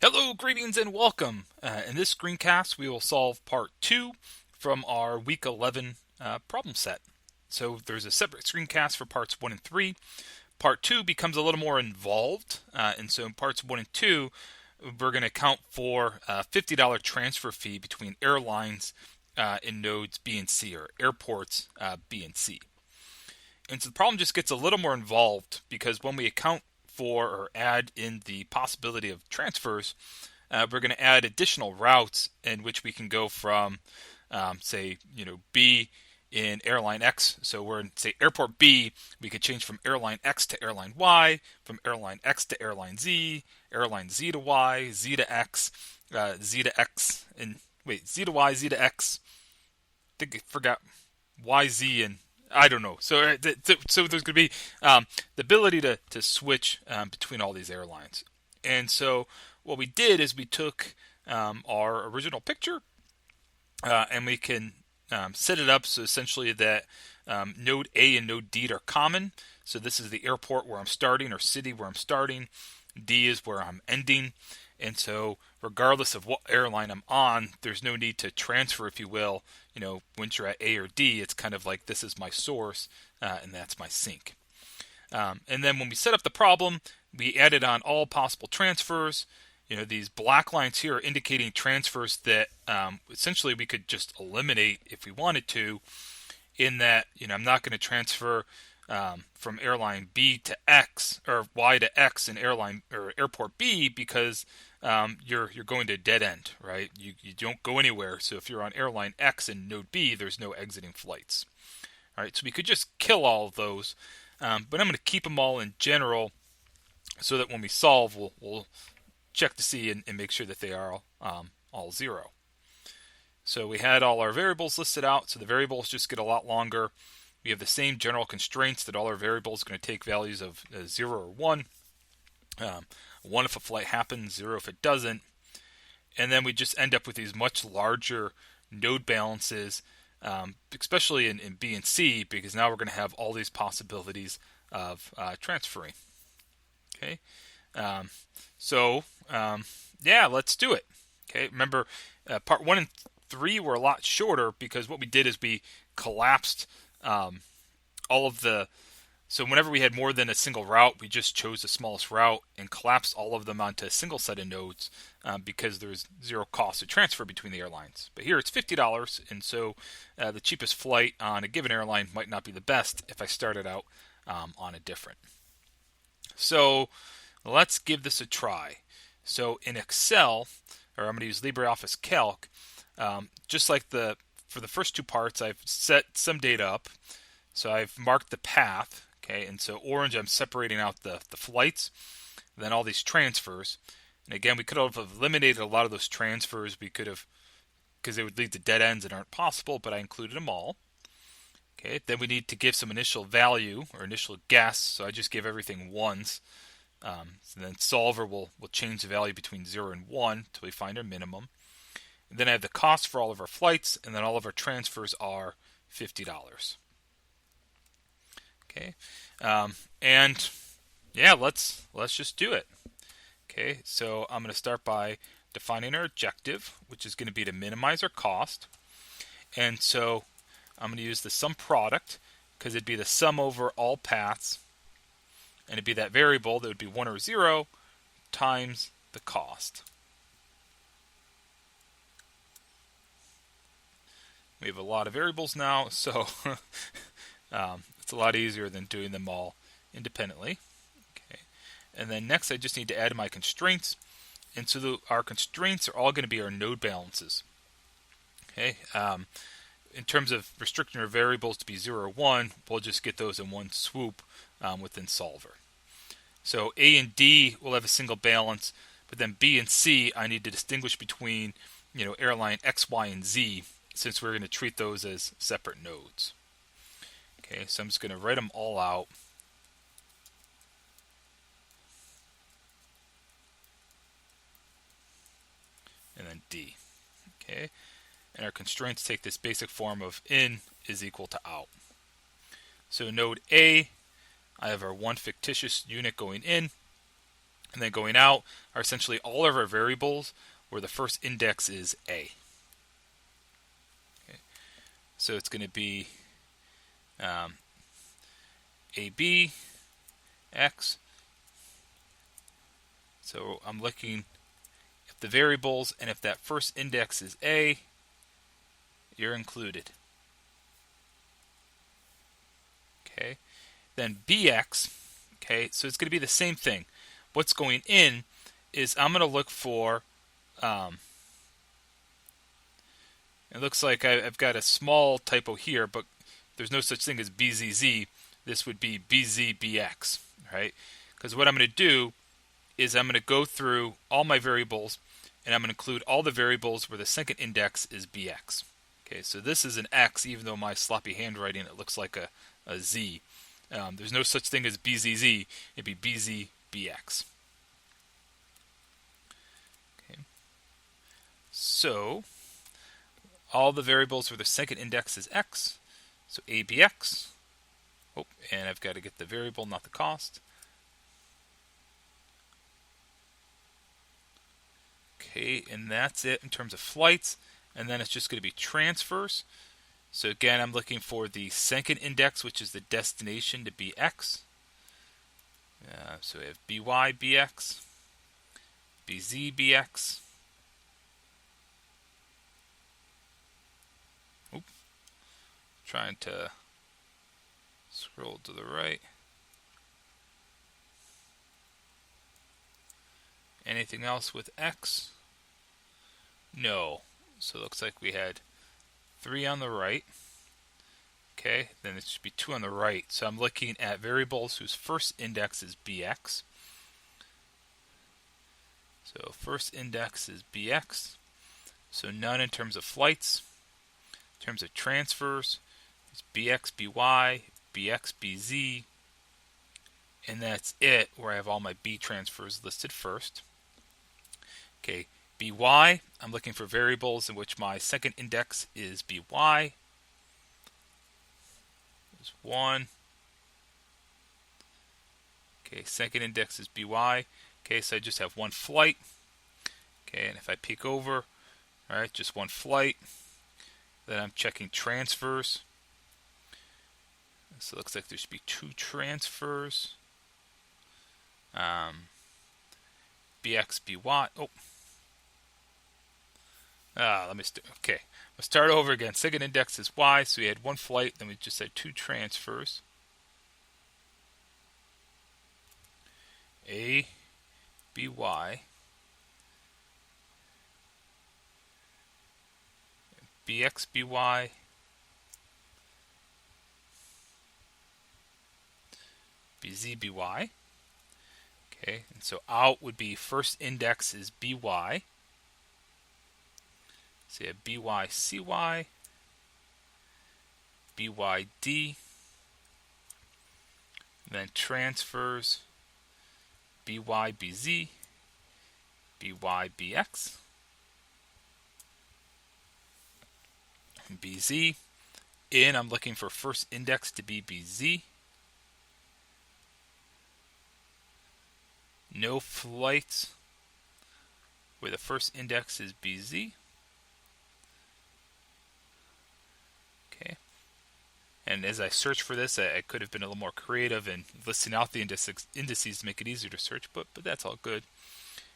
Hello, greetings, and welcome. In this screencast, we will solve part 2 from our week 11 problem set. So there's a separate screencast for parts 1 and 3. Part 2 becomes a little more involved, and so in parts 1 and 2, we're going to account for a $50 transfer fee between airlines in nodes B and C, or airports B and C. And so the problem just gets a little more involved because when we account for or add in the possibility of transfers, we're going to add additional routes in which we can go from, say, B in airline X. So we're in, say, airport B. We could change from airline X to airline Y, from airline X to airline Z to Y, Z to X, Z to X, and wait, Z to Y, Z to X. I think I forgot Y, Z, and I don't know. So there's going to be the ability to switch between all these airlines. And so what we did is we took our original picture and we can set it up so essentially that node A and node D are common. So this is the airport where I'm starting, or city where I'm starting. D is where I'm ending. And so regardless of what airline I'm on, there's no need to transfer, if you will. Once you're at A or D, it's kind of like this is my source and that's my sink. And then when we set up the problem, we added on all possible transfers. These black lines here are indicating transfers that essentially we could just eliminate if we wanted to, in that, I'm not going to transfer from airline B to X or Y to X in airline or airport B because you're going to a dead end, right? You don't go anywhere. So if you're on airline X and node B, there's no exiting flights. All right, so we could just kill all of those, but I'm going to keep them all in general so that when we solve, we'll check to see and make sure that they are all zero. So we had all our variables listed out, so the variables just get a lot longer. We have the same general constraints that all our variables are going to take values of 0 or 1. 1 if a flight happens, 0 if it doesn't. And then we just end up with these much larger node balances, especially in B and C, because now we're going to have all these possibilities of transferring. Okay, yeah, let's do it. Okay, remember part 1 and 3 were a lot shorter because what we did is we collapsed all of the. So whenever we had more than a single route, we just chose the smallest route and collapsed all of them onto a single set of nodes because there's zero cost to transfer between the airlines. But here it's $50, and so the cheapest flight on a given airline might not be the best if I started out on a different. So let's give this a try. So in Excel, or I'm going to use LibreOffice Calc, just like for the first two parts, I've set some data up. So I've marked the path. Okay, and so orange, I'm separating out the flights, then all these transfers. And again, we could have eliminated a lot of those transfers. We could have, because they would lead to dead ends that aren't possible, but I included them all. Okay, then we need to give some initial value or initial guess. So I just give everything ones. So then solver will change the value between 0 and 1 until we find our minimum. And then I have the cost for all of our flights, and then all of our transfers are $50. Okay, and yeah, let's just do it. Okay, so I'm going to start by defining our objective, which is going to be to minimize our cost. And so I'm going to use the sum product because it'd be the sum over all paths, and it'd be that variable that would be 1 or 0 times the cost. We have a lot of variables now, so it's a lot easier than doing them all independently. Okay, and then next I just need to add my constraints, and so our constraints are all going to be our node balances. Okay, in terms of restricting our variables to be 0 or 1, we'll just get those in one swoop within solver. So A and D will have a single balance, but then B and C I need to distinguish between airline X, Y, and Z, since we're going to treat those as separate nodes. Okay, so I'm just going to write them all out. And then D. Okay, and our constraints take this basic form of in is equal to out. So node A, I have our one fictitious unit going in, and then going out are essentially all of our variables where the first index is A. Okay. So it's going to be AB, X. So I'm looking at the variables, and if that first index is A, you're included. Okay. Then BX, okay, so it's going to be the same thing. What's going in is I'm going to look for, it looks like I've got a small typo here, but there's no such thing as BZZ. This would be BZBX, right? Because what I'm going to do is I'm going to go through all my variables, and I'm going to include all the variables where the second index is BX. Okay, so this is an X, even though my sloppy handwriting, it looks like a Z. There's no such thing as BZZ. It'd be BZBX. Okay. So all the variables where the second index is X. So ABX. Oh, and I've got to get the variable, not the cost. Okay, and that's it in terms of flights. And then it's just going to be transfers. So again, I'm looking for the second index, which is the destination, to be X. So we have BY, BX, BZ, BX. Oop. Trying to scroll to the right. Anything else with X? No. So it looks like we had 3 on the right. Okay, then it should be 2 on the right. So I'm looking at variables whose first index is BX. So first index is BX. So none in terms of flights. In terms of transfers, it's BX, BY, BX, BZ. And that's it, where I have all my B transfers listed first. Okay, BY, I'm looking for variables in which my second index is BY. There's 1. Okay, second index is BY. Okay, so I just have 1 flight. Okay, and if I peek over, all right, just 1 flight. Then I'm checking transfers. So it looks like there should be 2 transfers. BX, BY. Oh. Let me okay. Let's start over again. Second index is Y, so we had 1 flight, then we just had 2 transfers. A, BY, BX, BY, BZ, BY. Okay, and so out would be first index is BY. So you have BY, CY, BYD, then transfers BY, BZ, BY, BX, BZ. In, I'm looking for first index to be BZ. No flights where the first index is BZ. Okay. And as I search for this, I could have been a little more creative in listing out the indices to make it easier to search, but that's all good.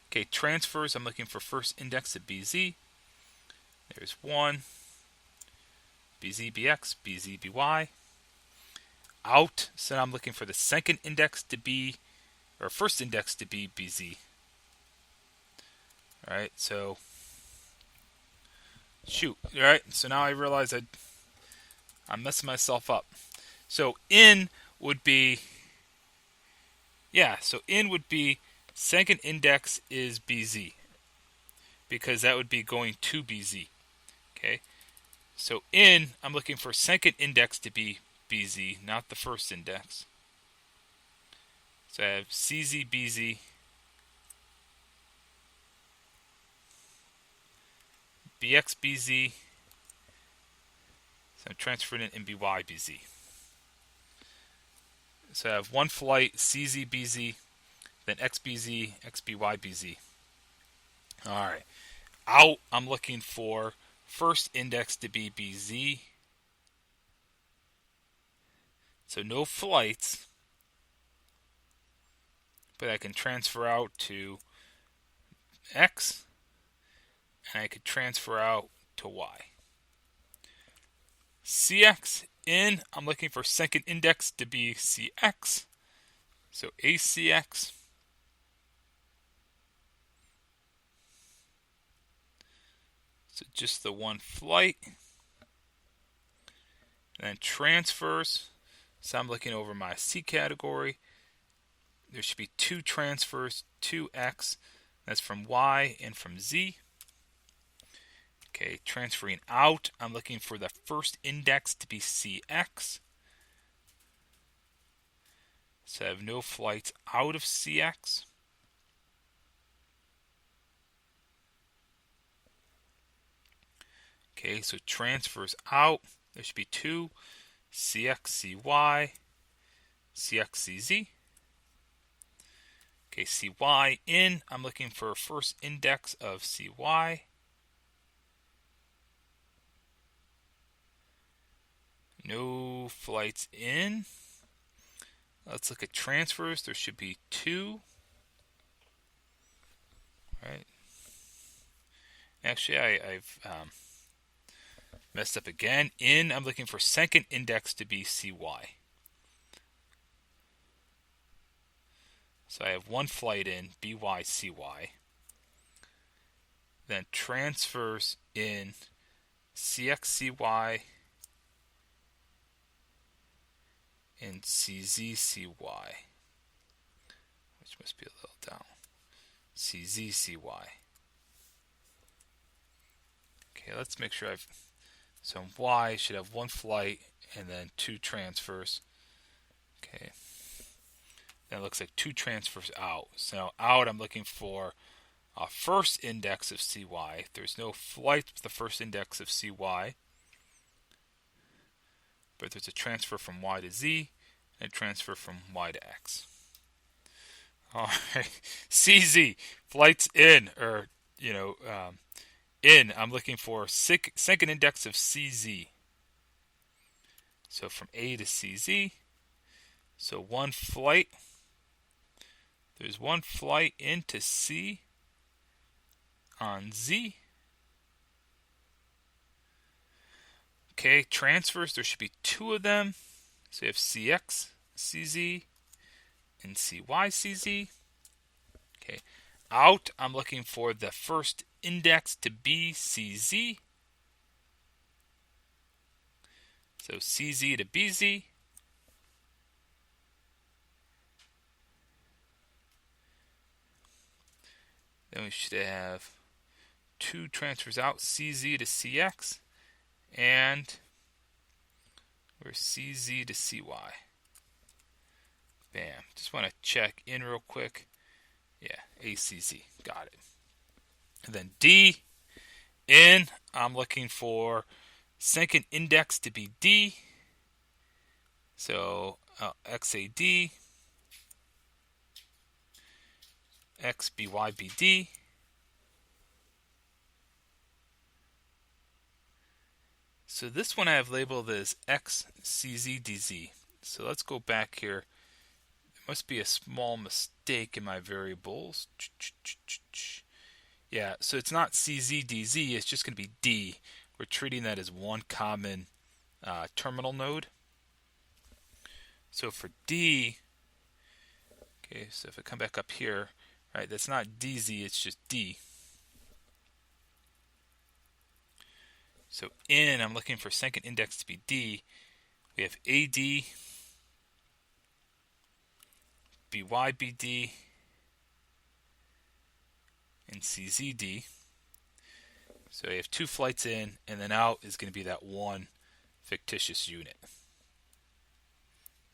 Okay, transfers, I'm looking for first index to BZ. There's 1. BZ, BX, BZ, BY. Out, so now I'm looking for the second index to be, or first index to be BZ. Alright, so, shoot. Alright, so now I realize I'm messing myself up. So in would be, second index is BZ, because that would be going to BZ. Okay, so in, I'm looking for second index to be BZ, not the first index. So I have CZ, BZ, BX, BZ. So I'm transferring it in BY, BZ. So I have 1 flight, CZ, BZ, then xbz, xbybz. All right. Out, I'm looking for first index to be bz. So no flights, but I can transfer out to x, and I could transfer out to y. Cx in, I'm looking for second index to be cx. So acx. So just the one flight. And then transfers. So I'm looking over my C category. There should be two transfers to X. That's from Y and from Z. Okay, transferring out, I'm looking for the first index to be CX. So I have no flights out of CX. Okay, so transfers out, there should be two, CX, CY, CX, CZ. Okay, CY in, I'm looking for a first index of CY. No flights in. Let's look at transfers. There should be two. All right. Actually, I've messed up again. In, I'm looking for second index to be CY. So I have one flight in, BY, CY. Then transfers in CX, CY, and CZ, CY. Which must be a little down. CZ, CY. Okay, let's make sure so Y should have one flight and then two transfers. Okay. Then it looks like two transfers out. So out, I'm looking for a first index of CY. There's no flight with the first index of CY. But there's a transfer from Y to Z and a transfer from Y to X. All right. CZ, flights in, or, in, I'm looking for second index of CZ. So from A to CZ. So one flight. There's one flight into C on Z. Okay, transfers, there should be two of them. So you have CX, CZ, and CY, CZ. Okay, out, I'm looking for the first index to be CZ. So CZ to BZ. Then we should have two transfers out, CZ to CX, and we're CZ to CY. Bam. Just want to check in real quick. Yeah, ACZ. Got it. And then D, in, I'm looking for second index to be D. So XAD, XBYBD. So this one I have labeled as XCZDZ. So let's go back here. There must be a small mistake in my variables. Yeah, so it's not CZDZ, it's just going to be D. We're treating that as one common terminal node. So for D, okay, so if I come back up here, right, that's not DZ, it's just D. So in, I'm looking for second index to be D. We have AD, BYBD, and CZD. So you have two flights in, and then out is going to be that one fictitious unit.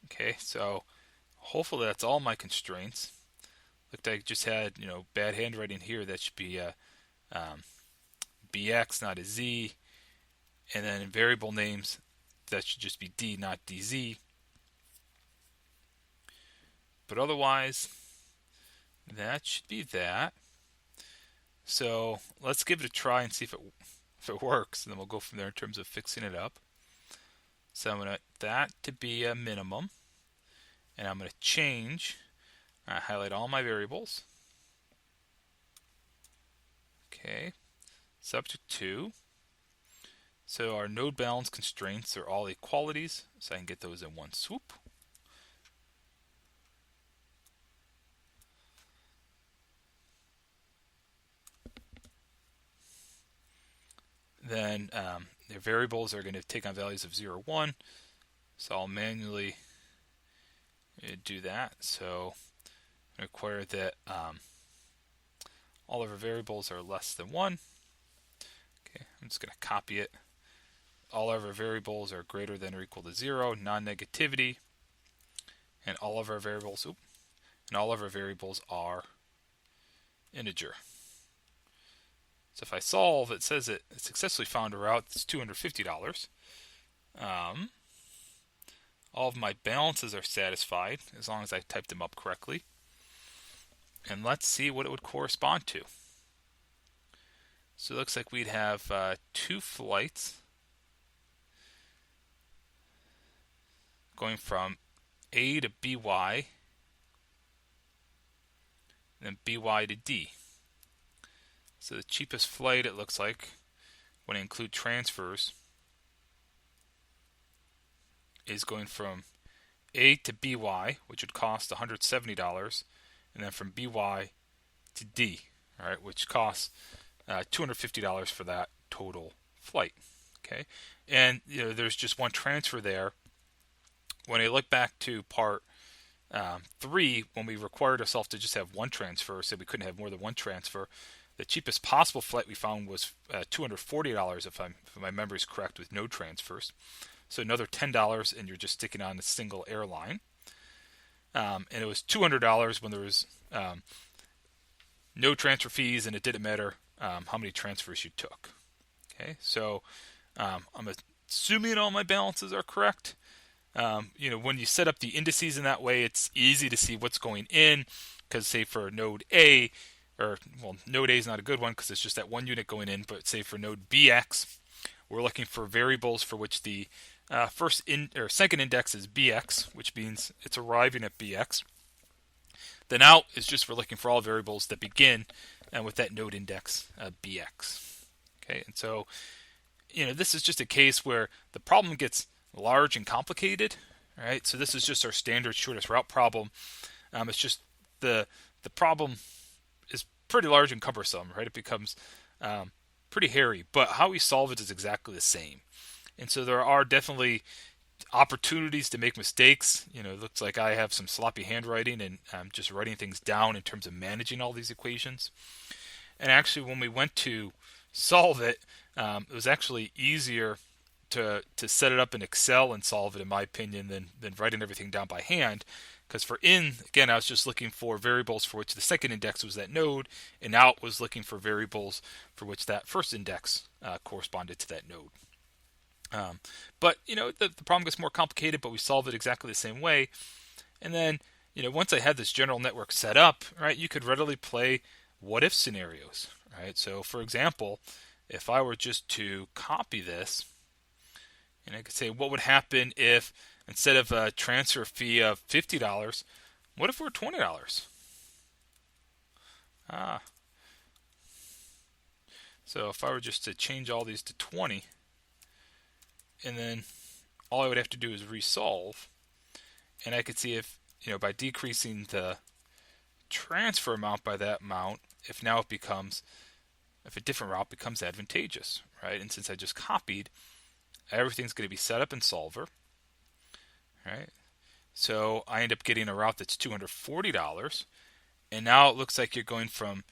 Okay, so hopefully that's all my constraints. Looked like I just had, bad handwriting here. That should be a BX, not a Z. And then in variable names, that should just be D, not DZ. But otherwise, That should be that. So let's give it a try and see if it works, and then we'll go from there in terms of fixing it up. So I'm going to that to be a minimum, and I'm going to change, highlight all my variables. Okay, subject to. So our node balance constraints are all equalities, so I can get those in one swoop. Then their variables are going to take on values of 0, 1. So I'll manually do that. So I require that all of our variables are less than 1. Okay, I'm just going to copy it. All of our variables are greater than or equal to 0, non-negativity, and all of our variables, are integer. So if I solve, it says it successfully found a route that's $250. All of my balances are satisfied as long as I typed them up correctly. And let's see what it would correspond to. So it looks like we'd have 2 flights going from A to BY, and then BY to D. So the cheapest flight, it looks like, when I include transfers, is going from A to BY, which would cost $170, and then from BY to D, all right, which costs $250 for that total flight. Okay, and there's just one transfer there. When I look back to part 3, when we required ourselves to just have one transfer, so we couldn't have more than one transfer, the cheapest possible flight we found was $240, if my memory is correct, with no transfers. So another $10, and you're just sticking on a single airline. And it was $200 when there was no transfer fees, and it didn't matter how many transfers you took. Okay, so I'm assuming all my balances are correct. When you set up the indices in that way, it's easy to see what's going in, because say for node A, node A is not a good one because it's just that one unit going in, but say for node BX, we're looking for variables for which the second index is BX, which means it's arriving at BX. Then out is just we're looking for all variables that begin with that node index BX. Okay, and so this is just a case where the problem gets large and complicated. Right, so this is just our standard shortest route problem. It's just the problem is pretty large and cumbersome. Right, it becomes pretty hairy, but how we solve it is exactly the same. And so there are definitely opportunities to make mistakes. It looks like I have some sloppy handwriting, and I'm just writing things down in terms of managing all these equations. And actually, when we went to solve it, it was actually easier to set it up in Excel and solve it, in my opinion, than writing everything down by hand. Because again, I was just looking for variables for which the second index was that node, and out was looking for variables for which that first index corresponded to that node. But the problem gets more complicated, but we solve it exactly the same way. And then once I had this general network set up, right, you could readily play what if scenarios, right? So for example, if I were just to copy this, and I could say, what would happen if instead of a transfer fee of $50, what if we're $20? So if I were just to change all these to 20, and then all I would have to do is resolve, and I could see if, by decreasing the transfer amount by that amount, if a different route becomes advantageous, right? And since I just copied, everything's going to be set up in Solver, right? So I end up getting a route that's $240, and now it looks like you're going from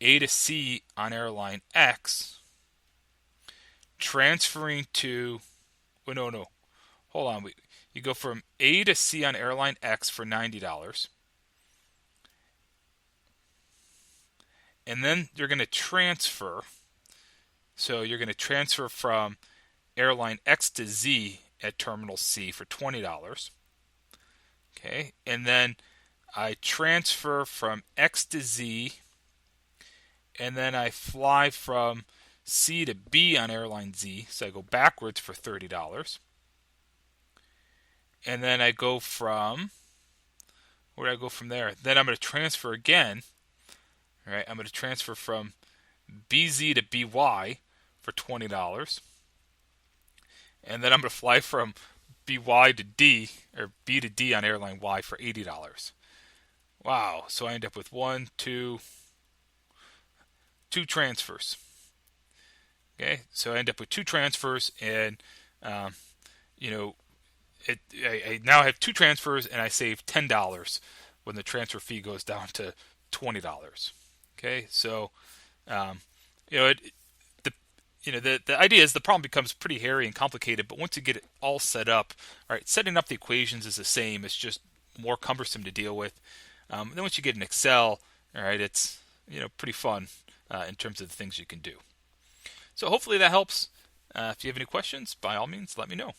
A to C on airline X, transferring to, no, hold on, you go from A to C on airline X for $90, and then you're going to transfer. So you're going to transfer from airline X to Z at terminal C for $20. Okay, and then I transfer from X to Z, and then I fly from C to B on airline Z. So I go backwards for $30. And then I go from, where do I go from there? Then I'm going to transfer again. All right, I'm going to transfer from BZ to BY for $20. And then I'm going to fly from BY to D, or B to D on airline Y for $80. Wow, so I end up with two transfers. Okay, so I end up with two transfers, and um, you know, I now have two transfers, and I save $10 when the transfer fee goes down to $20. Okay, so um, you know, the the idea is the problem becomes pretty hairy and complicated, but once you get it all set up, all right, setting up the equations is the same. It's just more cumbersome to deal with. Then once you get in Excel, all right, it's pretty fun in terms of the things you can do. So hopefully that helps. If you have any questions, by all means, let me know.